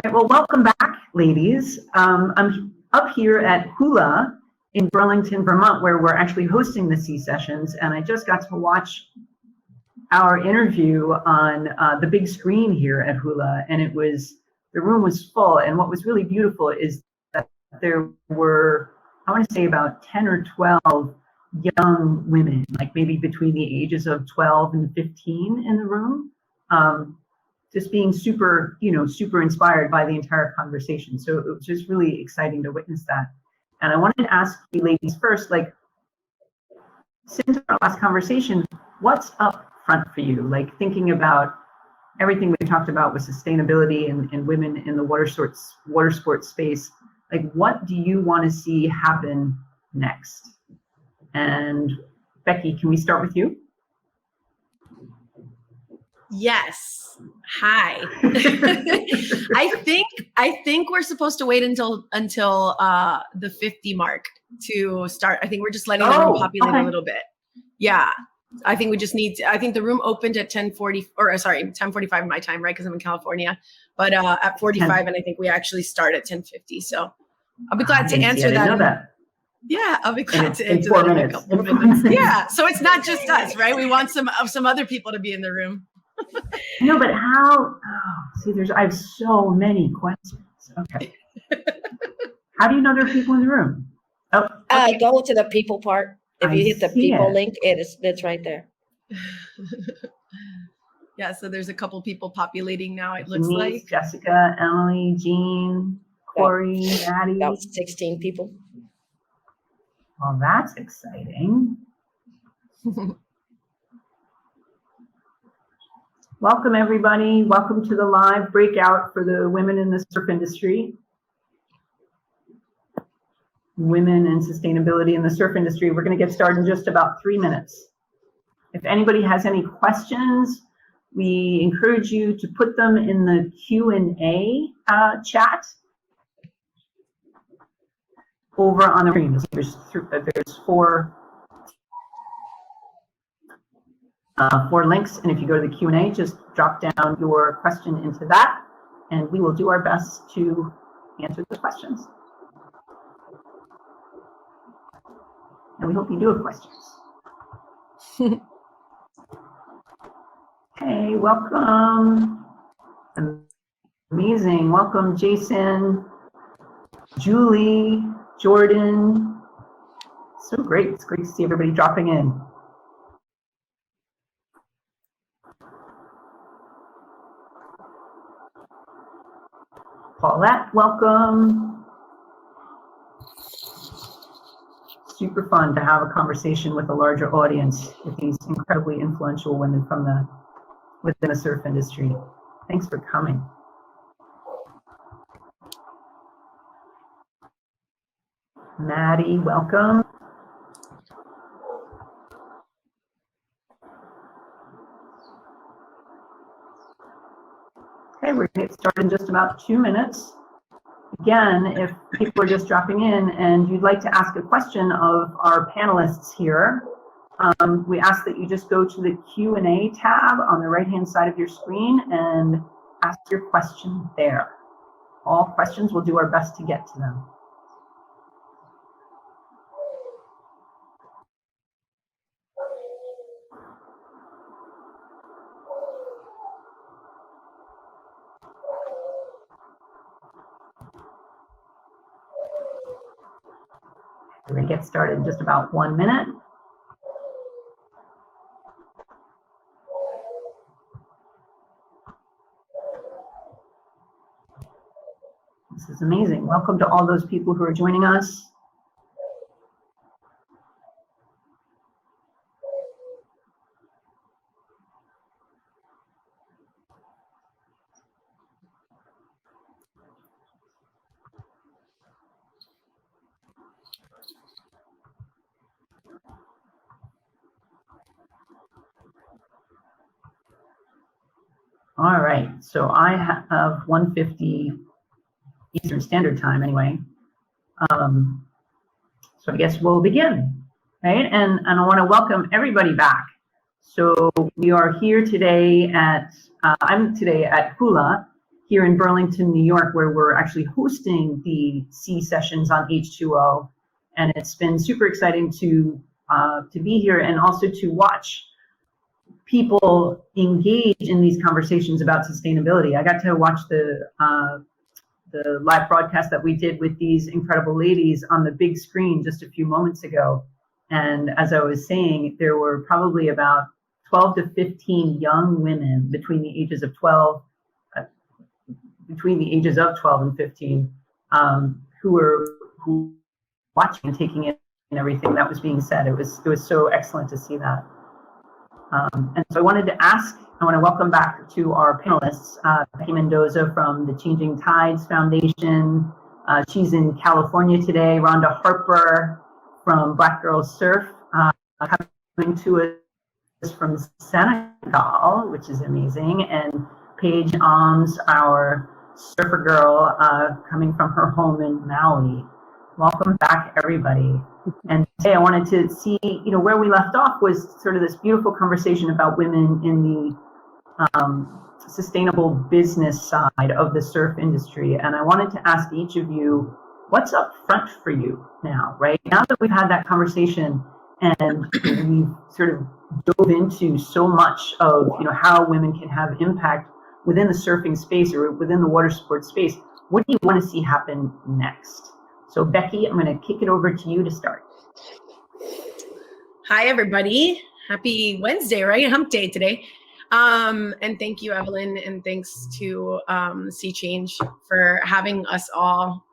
All right, well, welcome back, ladies. I'm up here at Hula in Burlington, Vermont, where we're actually hosting the C sessions, and I just got to watch our interview on the big screen here at Hula, and the room was full. And what was really beautiful is that there were, I want to say, about 10 or 12 young women, like maybe between the ages of 12 and 15 in the room. Just being super, super inspired by the entire conversation. So it was just really exciting to witness that. And I wanted to ask you ladies first, like, since our last conversation, what's up front for you? Like, thinking about everything we talked about with sustainability and women in the water sports space, like, what do you want to see happen next? And Becky, can we start with you? Yes. Hi. I think we're supposed to wait until the 50 mark to start. I think we're just letting the room populate a little bit. Yeah. I think we just need to, I think the room opened at 10:45 my time, right? Because I'm in California. But at 45, and I think we actually start at 10:50. So I'll be glad to answer that. Yeah, I'll be glad to answer that in a couple of minutes. Yeah. So it's not just us, right? We want some other people to be in the room. No, but how? Oh, I have so many questions. Okay. How do you know there are people in the room? Oh, okay. Go to the people part. If you hit the people link, it's right there. Yeah, so there's a couple people populating now. It looks Denise, like Jessica, Emily, Jean, Corey, Maddie. About 16 people. Well, that's exciting. Welcome, everybody. Welcome to the live breakout for the women in the surf industry. Women and sustainability in the surf industry. We're going to get started in just about 3 minutes. If anybody has any questions, we encourage you to put them in the Q&A chat over on the screen. There's four links, and if you go to the Q&A, just drop down your question into that, and we will do our best to answer the questions. And we hope you do have questions. Hey, welcome. Amazing. Welcome, Jason, Julie, Jordan. So great. It's great to see everybody dropping in. Paulette, welcome. Super fun to have a conversation with a larger audience with these incredibly influential women from within the surf industry. Thanks for coming. Maddie, welcome. Okay, we're going to get started in just about 2 minutes. Again, if people are just dropping in and you'd like to ask a question of our panelists here, we ask that you just go to the Q&A tab on the right-hand side of your screen and ask your question there. All questions, we'll do our best to get to them. We're going to get started in just about 1 minute. This is amazing. Welcome to all those people who are joining us. All right, so I have 1:50 Eastern Standard Time anyway. So I guess we'll begin, right? And I want to welcome everybody back. So we are here today I'm today at Hula, here in Burlington, New York, where we're actually hosting the C sessions on H2O. And it's been super exciting to be here and also to watch people engage in these conversations about sustainability. I got to watch the live broadcast that we did with these incredible ladies on the big screen just a few moments ago. And as I was saying, there were probably about 12 to 15 young women between the ages of 12 and 15 who were watching and taking in everything that was being said. It was so excellent to see that. And so I want to welcome back to our panelists, Becky Mendoza from the Changing Tides Foundation. She's in California today. Rhonda Harper from Black Girls Surf, coming to us from Senegal, which is amazing. And Paige Alms, our surfer girl, coming from her home in Maui. Welcome back, everybody. And today I wanted to see, where we left off was sort of this beautiful conversation about women in the sustainable business side of the surf industry. And I wanted to ask each of you, what's up front for you now, right? Now that we've had that conversation and we've sort of dove into so much of, how women can have impact within the surfing space or within the water sports space, what do you want to see happen next? So Becky, I'm going to kick it over to you to start. Hi, everybody. Happy Wednesday, right? Hump day today. And thank you, Evelyn, and thanks to Sea Change for having us all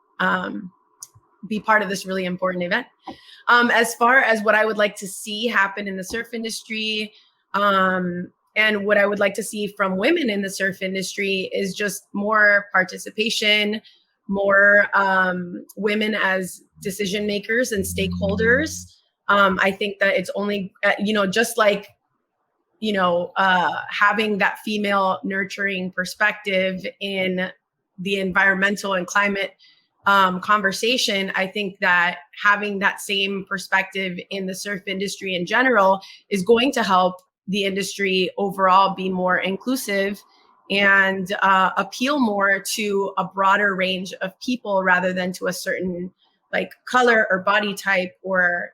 be part of this really important event. As far as what I would like to see happen in the surf industry, and what I would like to see from women in the surf industry is just more participation, more women as decision makers and stakeholders. I think that it's only, just like, having that female nurturing perspective in the environmental and climate conversation, I think that having that same perspective in the surf industry in general is going to help the industry overall be more inclusive and appeal more to a broader range of people rather than to a certain color or body type or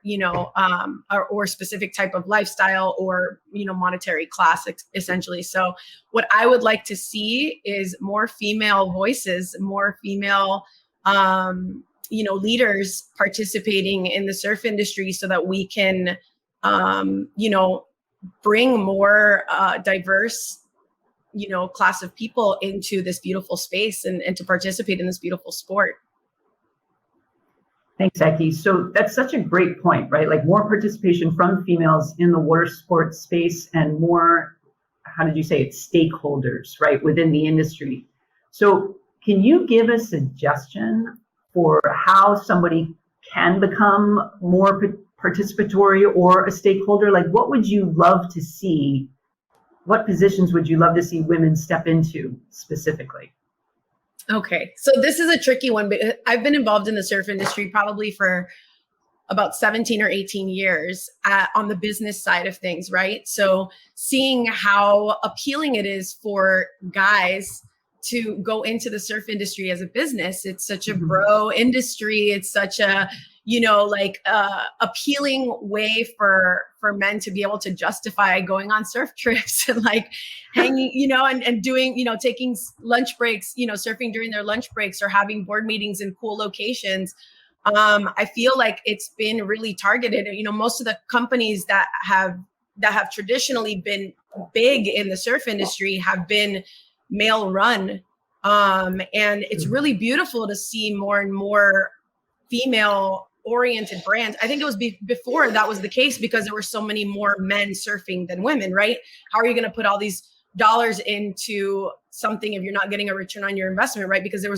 or specific type of lifestyle or monetary class essentially. So what I would like to see is more female voices, more female leaders participating in the surf industry so that we can bring more diverse class of people into this beautiful space and to participate in this beautiful sport. Thanks, Becky. So that's such a great point, right? Like more participation from females in the water sports space and more, how did you say it, stakeholders, right, within the industry. So can you give a suggestion for how somebody can become more participatory or a stakeholder? Like what would you love to see? What positions would you love to see women step into specifically? Okay, so this is a tricky one, but I've been involved in the surf industry probably for about 17 or 18 years on the business side of things, right? So seeing how appealing it is for guys to go into the surf industry as a business. It's such a bro industry. It's such a, appealing way for men to be able to justify going on surf trips and hanging, and doing, taking lunch breaks, surfing during their lunch breaks or having board meetings in cool locations. I feel like it's been really targeted. Most of the companies that have traditionally been big in the surf industry have been male run. And it's really beautiful to see more and more female oriented brands. I think it was before that was the case because there were so many more men surfing than women, right? How are you going to put all these dollars into something if you're not getting a return on your investment, right? Because there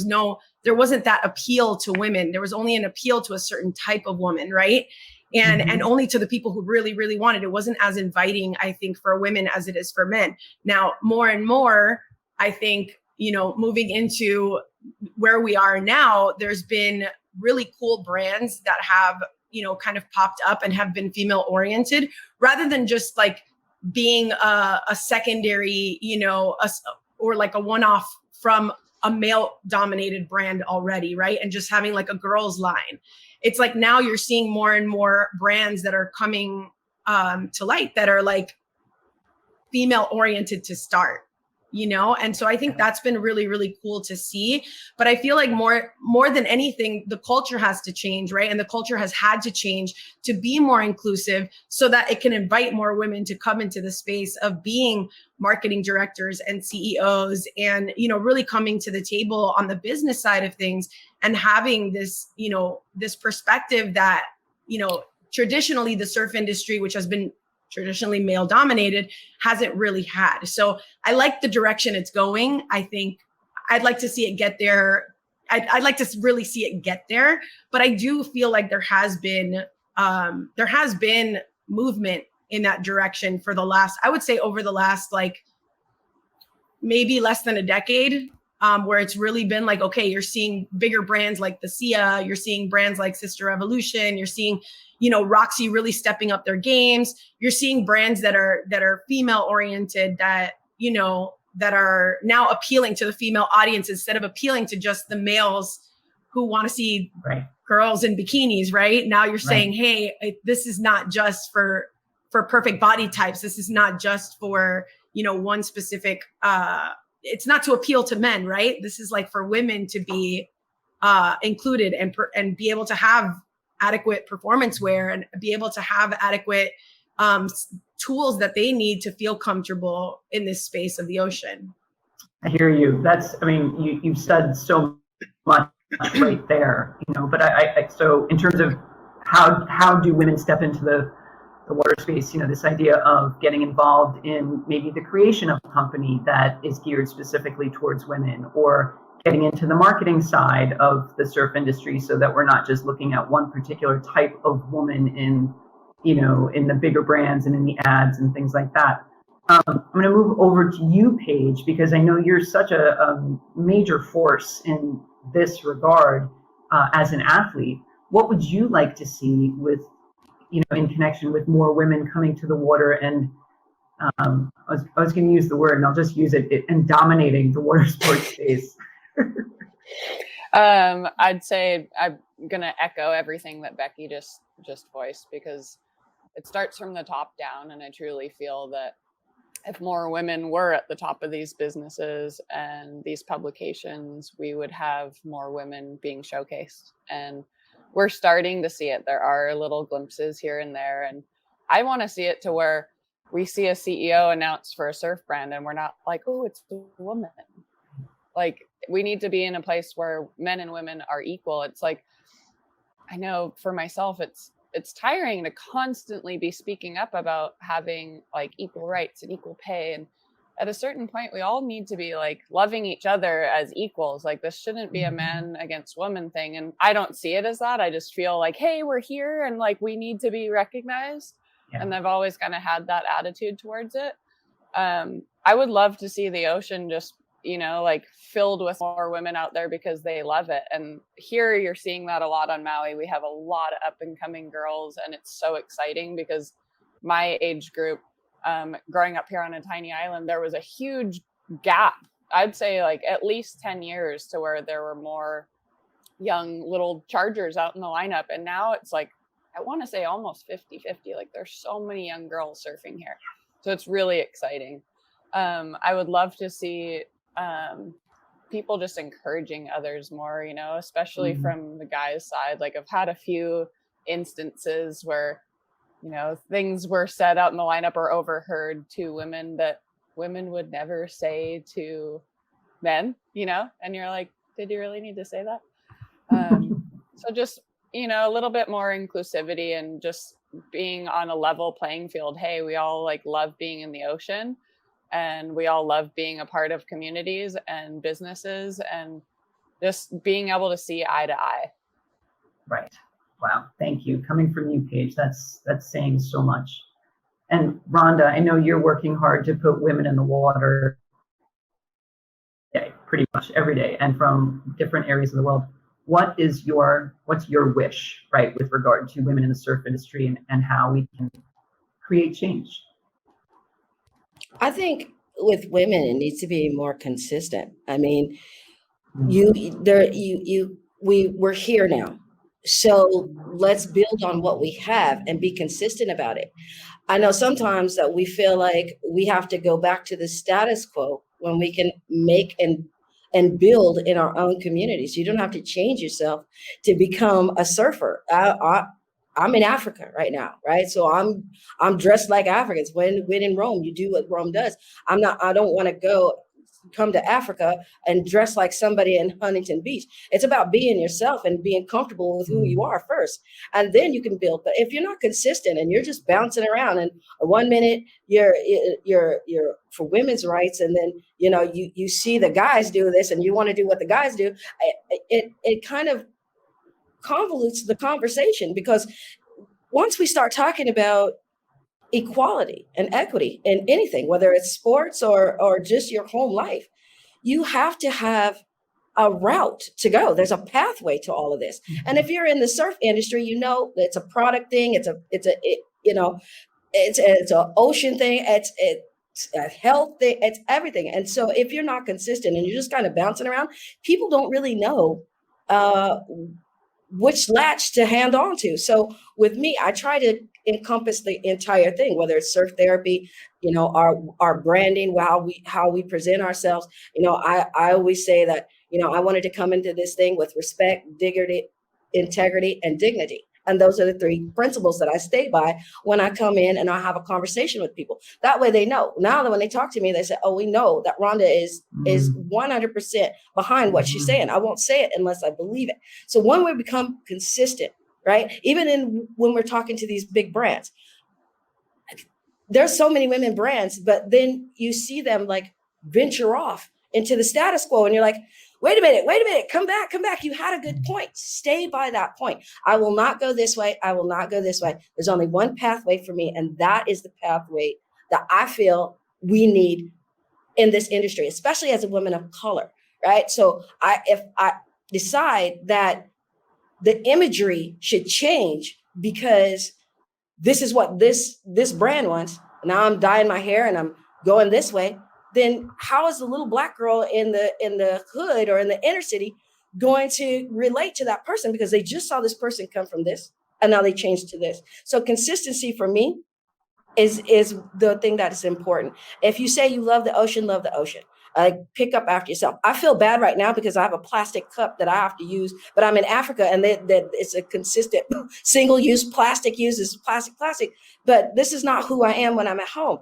wasn't that appeal to women. There was only an appeal to a certain type of woman, right? And only to the people who really, really wanted. It wasn't as inviting, I think, for women as it is for men. Now, more and more, I think, moving into where we are now, there's been really cool brands that have, kind of popped up and have been female oriented rather than just being a secondary, or a one-off from a male dominated brand already, right? And just having like a girls line. It's like now you're seeing more and more brands that are coming to light that are like female oriented to start, you know? And so I think that's been really, really cool to see. But I feel like more than anything, the culture has to change, right? And the culture has had to change to be more inclusive so that it can invite more women to come into the space of being marketing directors and CEOs and, you know, really coming to the table on the business side of things and having this, you know, this perspective that, you know, traditionally the surf industry, which has been traditionally male dominated, hasn't really had. So I like the direction it's going. I think I'd like to see it get there. I'd like to really see it get there, but I do feel like there has been movement in that direction for the last, I would say over the last like maybe less than a decade, where it's really been like, okay, you're seeing bigger brands like the Sia, you're seeing brands like Sister Revolution, you're seeing, you know, Roxy really stepping up their games. You're seeing brands that are female oriented, that, you know, that are now appealing to the female audience instead of appealing to just the males who want to see girls in bikinis, right? Now you're saying, hey, this is not just for perfect body types. This is not just for, you know, one specific, it's not to appeal to men, right? This is like for women to be included and be able to have adequate performance wear and be able to have adequate tools that they need to feel comfortable in this space of the ocean. I hear you. That's, I mean, you've said so much right there, you know, but I so in terms of how do women step into the water space, you know, this idea of getting involved in maybe the creation of a company that is geared specifically towards women, or getting into the marketing side of the surf industry so that we're not just looking at one particular type of woman in, you know, in the bigger brands and in the ads and things like that. I'm going to move over to you, Paige, because I know you're such a major force in this regard as an athlete. What would you like to see with, you know, in connection with more women coming to the water and I was going to use the word, and I'll just use it, and dominating the water sports space? I'd say I'm gonna echo everything that Becky just voiced, because it starts from the top down, and I truly feel that if more women were at the top of these businesses and these publications, we would have more women being showcased. And we're starting to see it. There are little glimpses here and there, and I want to see it to where we see a CEO announced for a surf brand and we're not like, oh, it's a woman. Like, we need to be in a place where men and women are equal. It's like, I know for myself, it's tiring to constantly be speaking up about having like equal rights and equal pay. And at a certain point, we all need to be like loving each other as equals. Like, this shouldn't be a man against woman thing. And I don't see it as that. I just feel like, hey, we're here and like we need to be recognized. Yeah. And I've always kind of had that attitude towards it. I would love to see the ocean just, you know, like filled with more women out there because they love it. And here you're seeing that a lot on Maui. We have a lot of up and coming girls, and it's so exciting because my age group, growing up here on a tiny island, there was a huge gap. I'd say like at least 10 years to where there were more young little chargers out in the lineup. And now it's like, I want to say almost 50-50. Like, there's so many young girls surfing here. So it's really exciting. I would love to see people just encouraging others more, you know, especially from the guys' side. Like, I've had a few instances where, you know, things were said out in the lineup or overheard to women that women would never say to men, you know, and you're like, did you really need to say that? So just, you know, a little bit more inclusivity and just being on a level playing field. Hey, we all like love being in the ocean, and we all love being a part of communities and businesses, and just being able to see eye to eye. Right. Wow. Thank you. Coming from you, Paige, that's saying so much. And Rhonda, I know you're working hard to put women in the water pretty much every day and from different areas of the world. What's your wish, right, with regard to women in the surf industry and how we can create change? I think with women, it needs to be more consistent. I mean, we're here now. So let's build on what we have and be consistent about it. I know sometimes that we feel like we have to go back to the status quo when we can make and build in our own communities. You don't have to change yourself to become a surfer. I'm in Africa right now, right? So I'm dressed like Africans. When in Rome, you do what Rome does. I don't want to come to Africa and dress like somebody in Huntington Beach. It's about being yourself and being comfortable with who you are first, and then you can build. But if you're not consistent and you're just bouncing around, and 1 minute you're for women's rights, and then you see the guys do this and you want to do what the guys do, it kind of convolutes the conversation, because once we start talking about equality and equity in anything, whether it's sports or just your home life, you have to have a route to go. There's a pathway to all of this. And if you're in the surf industry, it's a product thing. It's an ocean thing. It's a health thing. It's everything. And so if you're not consistent and you're just kind of bouncing around, people don't really know which latch to hand on to. So with me, I try to encompass the entire thing, whether it's surf therapy, our branding, how we present ourselves. I always say that, I wanted to come into this thing with respect, dignity, integrity, and dignity. And those are the 3 principles that I stay by when I come in and I have a conversation with people. That way they know. Now that when they talk to me, they say, oh, we know that Rhonda is 100% behind what she's saying. I won't say it unless I believe it. So when we become consistent, right? Even when we're talking to these big brands, there's so many women brands, but then you see them like venture off into the status quo and you're like, wait a minute, come back. You had a good point. Stay by that point. I will not go this way. I will not go this way. There's only one pathway for me. And that is the pathway that I feel we need in this industry, especially as a woman of color, right? So if I decide that the imagery should change because this is what this brand wants, now I'm dyeing my hair and I'm going this way, then how is the little Black girl in the hood or in the inner city going to relate to that person, because they just saw this person come from this and now they changed to this? So consistency for me is the thing that is important. If you say you love the ocean, pick up after yourself. I feel bad right now because I have a plastic cup that I have to use, but I'm in Africa and that it's a consistent single-use plastic uses plastic. But this is not who I am when I'm at home.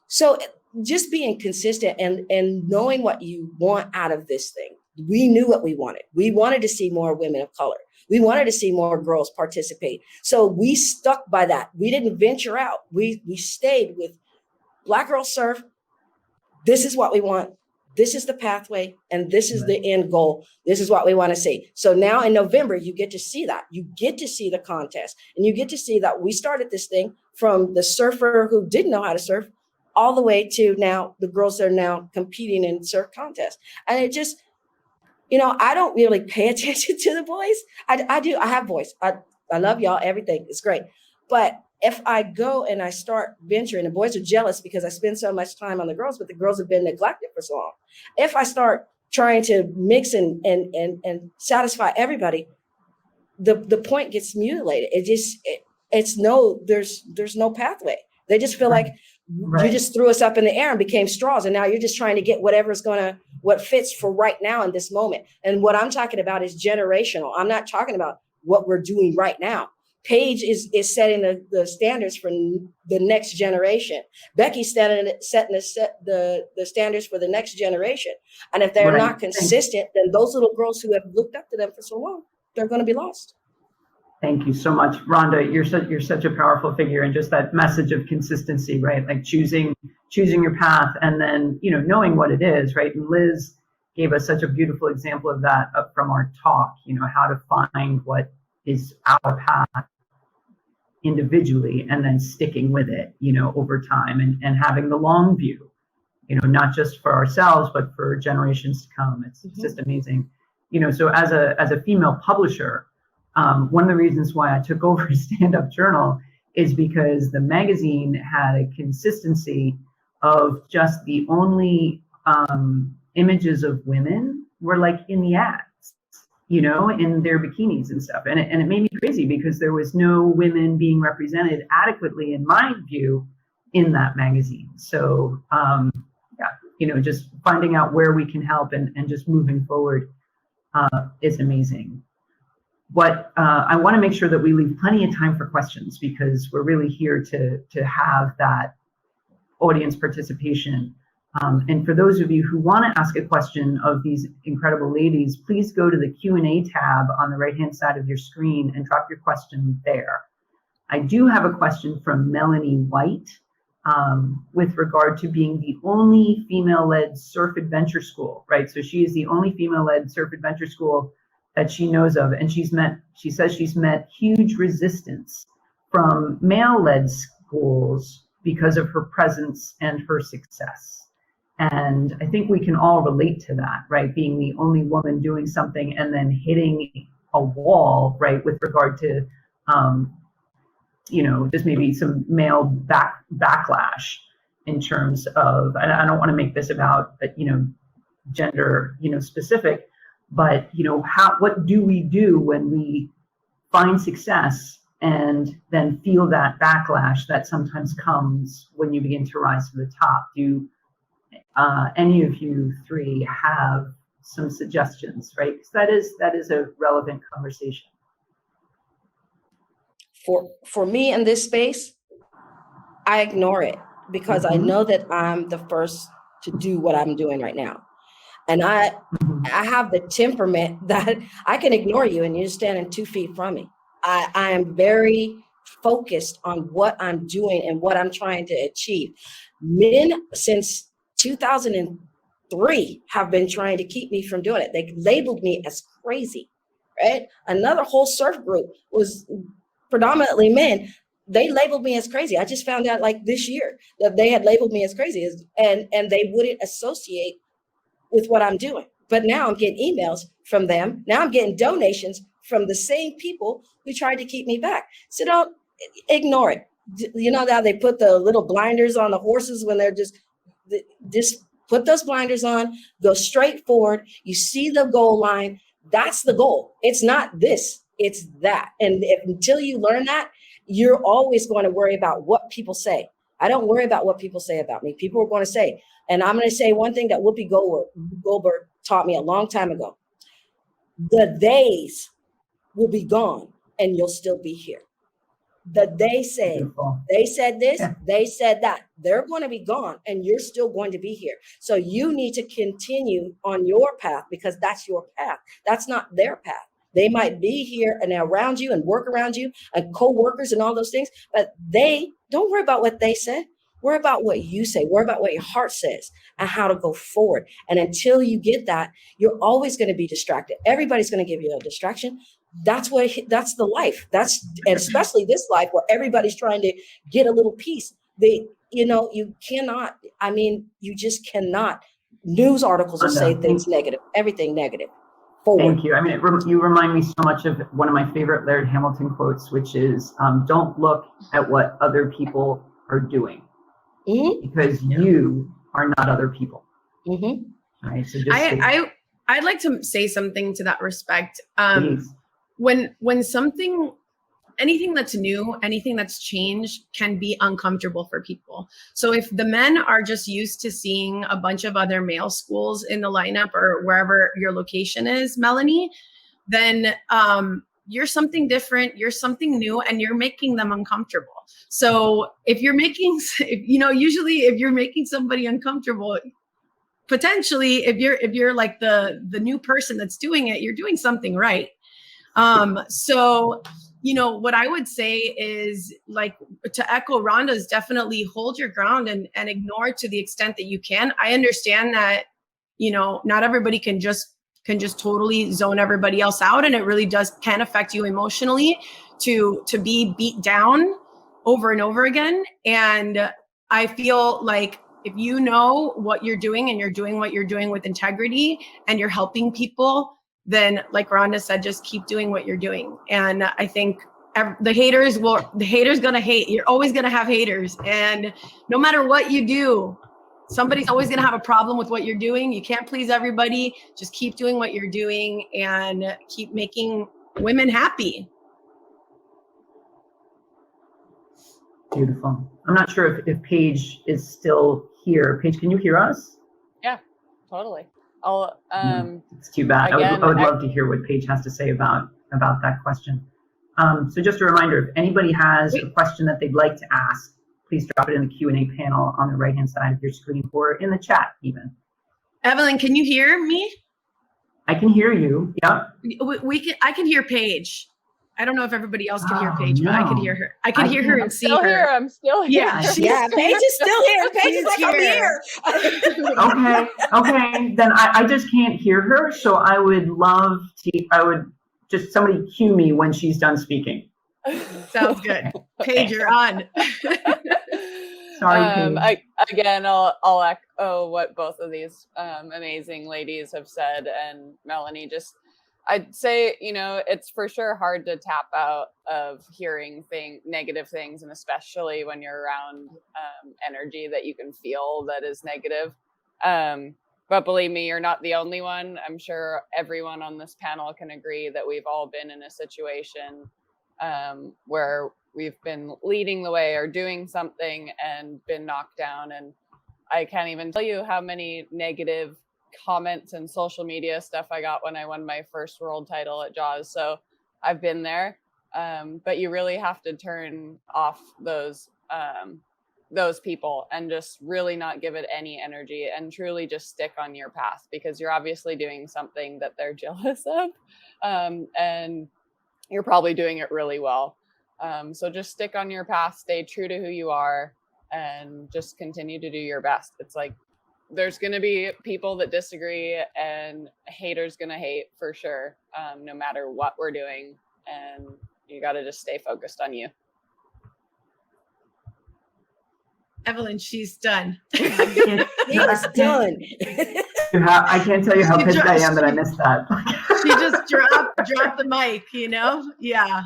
So just being consistent and knowing what you want out of this thing. We knew what we wanted. We wanted to see more women of color. We wanted to see more girls participate. So we stuck by that. We didn't venture out. We stayed with Black Girl Surf. This is what we want. This is the pathway. And this is the end goal. This is what we want to see. So now in November, you get to see that. You get to see the contest. And you get to see that we started this thing from the surfer who didn't know how to surf all the way to now the girls that are now competing in surf contests. And it just, I don't really pay attention to the boys. I do. I have voice. I love y'all. Everything is great. But if I go and I start venturing, the boys are jealous because I spend so much time on the girls, but the girls have been neglected for so long. If I start trying to mix and satisfy everybody, the point gets mutilated. There's no pathway. They just feel like you just threw us up in the air and became straws. And now you're just trying to get what fits for right now in this moment. And what I'm talking about is generational. I'm not talking about what we're doing right now. Paige is setting the standards for the next generation. Becky's setting the standards for the next generation. And if they're not consistent, then those little girls who have looked up to them for so long, they're going to be lost. Thank you so much, Rhonda. You're such a powerful figure, and just that message of consistency, right? Like choosing your path, and then knowing what it is, right? And Liz gave us such a beautiful example of that from our talk. How to find what is our path individually, and then sticking with it, over time, and having the long view, not just for ourselves but for generations to come. It's just amazing, So as a female publisher. One of the reasons why I took over Stand-Up Journal is because the magazine had a consistency of just the only images of women were like in the ads, you know, in their bikinis and stuff. And it made me crazy because there was no women being represented adequately, in my view, in that magazine. So, yeah, you know, just finding out where we can help and just moving forward is amazing. What I want to make sure that we leave plenty of time for questions, because we're really here to have that audience participation. And for those of you who want to ask a question of these incredible ladies, please go to the Q&A tab on the right-hand side of your screen and drop your question there. I do have a question from Melanie White with regard to being the only female-led surf adventure school, right? So she is the only female-led surf adventure school that she knows of, and she says she's met huge resistance from male-led schools because of her presence and her success. And I think we can all relate to that, right? Being the only woman doing something and then hitting a wall, right, with regard to, you know, just maybe some male backlash in terms of, and I don't want to make this about, you know, gender, you know, specific, but, you know, what do we do when we find success and then feel that backlash that sometimes comes when you begin to rise to the top? Do any of you three have some suggestions, right? Because that is a relevant conversation. For me in this space, I ignore it because I know that I'm the first to do what I'm doing right now. And I have the temperament that I can ignore you and you're standing 2 feet from me. I am very focused on what I'm doing and what I'm trying to achieve. Men since 2003 have been trying to keep me from doing it. They labeled me as crazy, right? Another whole surf group was predominantly men. They labeled me as crazy. I just found out like this year that they had labeled me as crazy, and they wouldn't associate with what I'm doing. But now I'm getting emails from them. Now I'm getting donations from the same people who tried to keep me back. So don't ignore it. You know how they put the little blinders on the horses when they're just put those blinders on, go straight forward. You see the goal line. That's the goal. It's not this, it's that. And until you learn that, you're always going to worry about what people say. I don't worry about what people say about me. People are going to say, and I'm going to say one thing that Whoopi Goldberg taught me a long time ago. The days will be gone and you'll still be here. They said this, they said that. They're going to be gone and you're still going to be here. So you need to continue on your path because that's your path. That's not their path. They might be here and around you and work around you and co-workers and all those things, but they don't worry about what they said. Worry about what you say. Worry about what your heart says and how to go forward. And until you get that, you're always going to be distracted. Everybody's going to give you a distraction. That's the life. And especially this life where everybody's trying to get a little piece. You just cannot. News articles will say things negative, everything negative. Forward. Thank you. I mean, you remind me so much of one of my favorite Laird Hamilton quotes, which is, don't look at what other people are doing because you are not other people. Right? So just I'd like to say something to that respect. Please. When anything that's new, anything that's changed can be uncomfortable for people. So if the men are just used to seeing a bunch of other male schools in the lineup or wherever your location is, Melanie, then you're something different, you're something new, and you're making them uncomfortable. So if you're making somebody uncomfortable, potentially if you're like the new person that's doing it, you're doing something right. So, you know, what I would say is, like, to echo Rhonda's, definitely hold your ground and ignore to the extent that you can. I understand that, you know, not everybody can just totally zone everybody else out. And it really can affect you emotionally to be beat down over and over again. And I feel like if you know what you're doing and you're doing what you're doing with integrity and you're helping people, then, like Rhonda said, just keep doing what you're doing. And I think the haters gonna hate. You're always gonna have haters. And no matter what you do, somebody's always going to have a problem with what you're doing. You can't please everybody. Just keep doing what you're doing and keep making women happy. Beautiful. I'm not sure if Paige is still here. Paige, can you hear us? Yeah, totally. I'll it's too bad. Again, I would love to hear what Paige has to say about that question. So just a reminder, if anybody has a question that they'd like to ask, please drop it in the Q&A panel on the right-hand side of your screen or in the chat even. Evelyn, can you hear me? I can hear you. Yeah. I can hear Paige. I don't know if everybody else can hear Oh, Paige, but I can hear her. I can hear her and see her. I'm still here. Yeah, Yeah, Paige is still here. Paige is like, here. I'm here. Okay. Then I just can't hear her. So I would love to, just somebody cue me when she's done speaking. Sounds good. Paige, you're on. Sorry, Paige. Again, I'll echo what both of these amazing ladies have said. And Melanie, I'd say, it's for sure hard to tap out of hearing negative things, and especially when you're around energy that you can feel that is negative. But believe me, you're not the only one. I'm sure everyone on this panel can agree that we've all been in a situation where we've been leading the way or doing something and been knocked down. And I can't even tell you how many negative comments and social media stuff I got when I won my first world title at Jaws. So I've been there, but you really have to turn off those people and just really not give it any energy and truly just stick on your path, because you're obviously doing something that they're jealous of, and you're probably doing it really well. So just stick on your path, stay true to who you are, and just continue to do your best. It's like, there's going to be people that disagree and haters going to hate for sure, no matter what we're doing. And you got to just stay focused on you. Evelyn, she's done. He is done. I can't tell you how pissed I am that I missed that. She just dropped the mic, Yeah.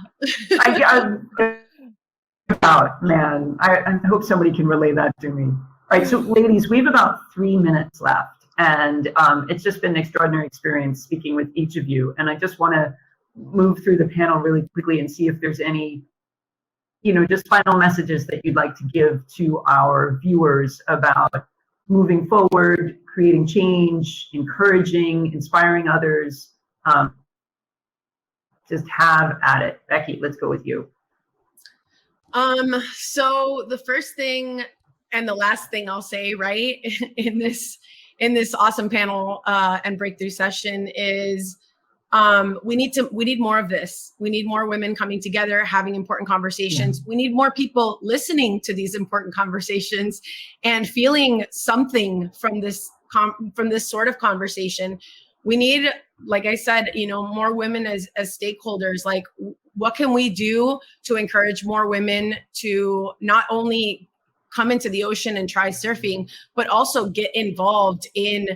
Man, I hope somebody can relay that to me. All right, so ladies, we have about 3 minutes left, and it's just been an extraordinary experience speaking with each of you. And I just want to move through the panel really quickly and see if there's any, just final messages that you'd like to give to our viewers about moving forward, creating change, encouraging, inspiring others. Just have at it. Becky, let's go with you. So the first thing and the last thing I'll say, right, in this awesome panel and breakthrough session is we need more of this. We need more women coming together, having important conversations. Yeah. We need more people listening to these important conversations and feeling something from this sort of conversation. We need, like I said, more women as stakeholders. Like, what can we do to encourage more women to not only come into the ocean and try surfing, but also get involved in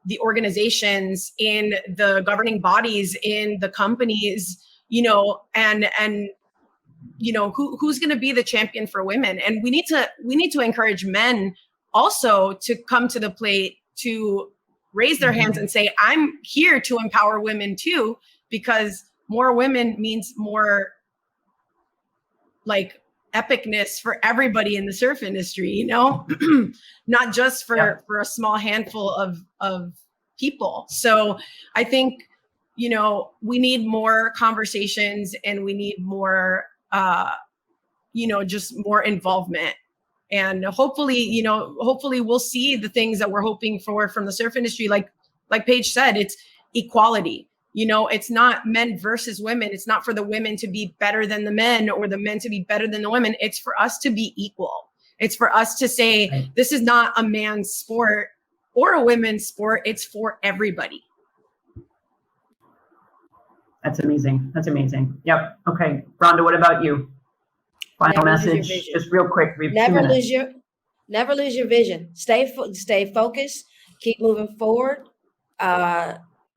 the organizations, in the governing bodies, in the companies, and who's going to be the champion for women. And we need to encourage men also to come to the plate, to raise their hands and say, I'm here to empower women too, because more women means more like epicness for everybody in the surf industry, not just for a small handful of people. So I think, we need more conversations, and we need more, just more involvement. And hopefully we'll see the things that we're hoping for from the surf industry. Like Paige said, it's equality. It's not men versus women. It's not for the women to be better than the men or the men to be better than the women. It's for us to be equal. It's for us to say, this is not a man's sport or a women's sport. It's for everybody. That's amazing. Yep. Okay. Rhonda, what about you? Final message, just real quick. Never lose your vision. Stay focused. Keep moving forward.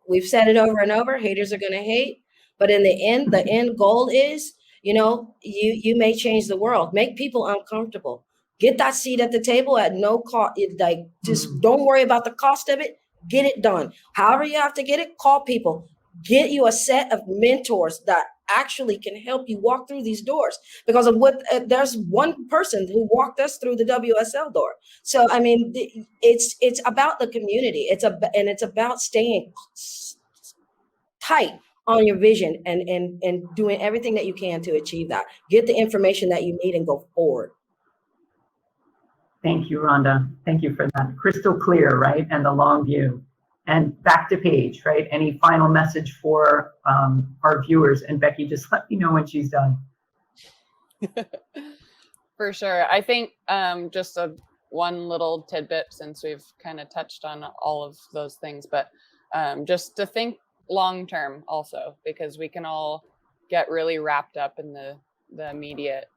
We've said it over and over. Haters are going to hate, but in the end goal is, you may change the world. Make people uncomfortable. Get that seat at the table at no cost. Like, just don't worry about the cost of it. Get it done. However you have to get it, call people. Get you a set of mentors that actually can help you walk through these doors, because of what there's one person who walked us through the WSL door. So I mean, it's about the community. It's about staying tight on your vision and doing everything that you can to achieve that. Get the information that you need and go forward. Thank you, Rhonda. Thank you for that. Crystal clear, right? And the long view. And back to Paige, right? Any final message for our viewers? And Becky, just let me know when she's done. For sure. I think just one little tidbit, since we've kind of touched on all of those things, but just to think long term also, because we can all get really wrapped up in the immediate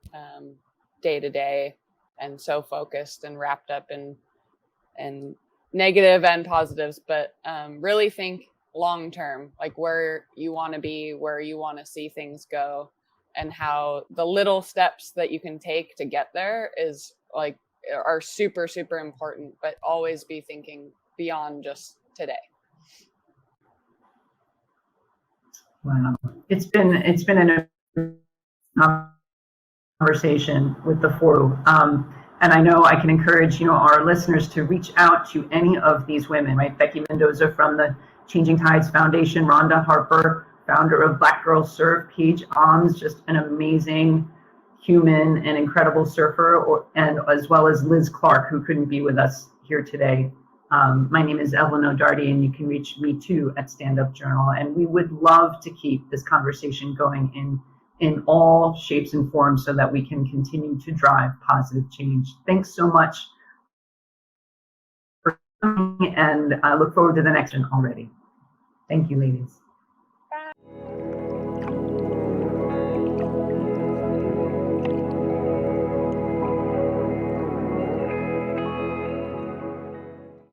day to day, and so focused and wrapped up in negative and positives, but really think long term, like where you want to be, where you want to see things go, and how the little steps that you can take to get there are super, super important, but always be thinking beyond just today. Wow. It's been an conversation with the four. And I know I can encourage, our listeners to reach out to any of these women, right? Becky Mendoza from the Changing Tides Foundation, Rhonda Harper, founder of Black Girls Surf, Paige Alms, just an amazing human and incredible surfer, and as well as Liz Clark, who couldn't be with us here today. My name is Evelyn O'Darty, and you can reach me too at Standup Journal. And we would love to keep this conversation going in all shapes and forms so that we can continue to drive positive change. Thanks so much for coming, and I look forward to the next one already. Thank you, ladies.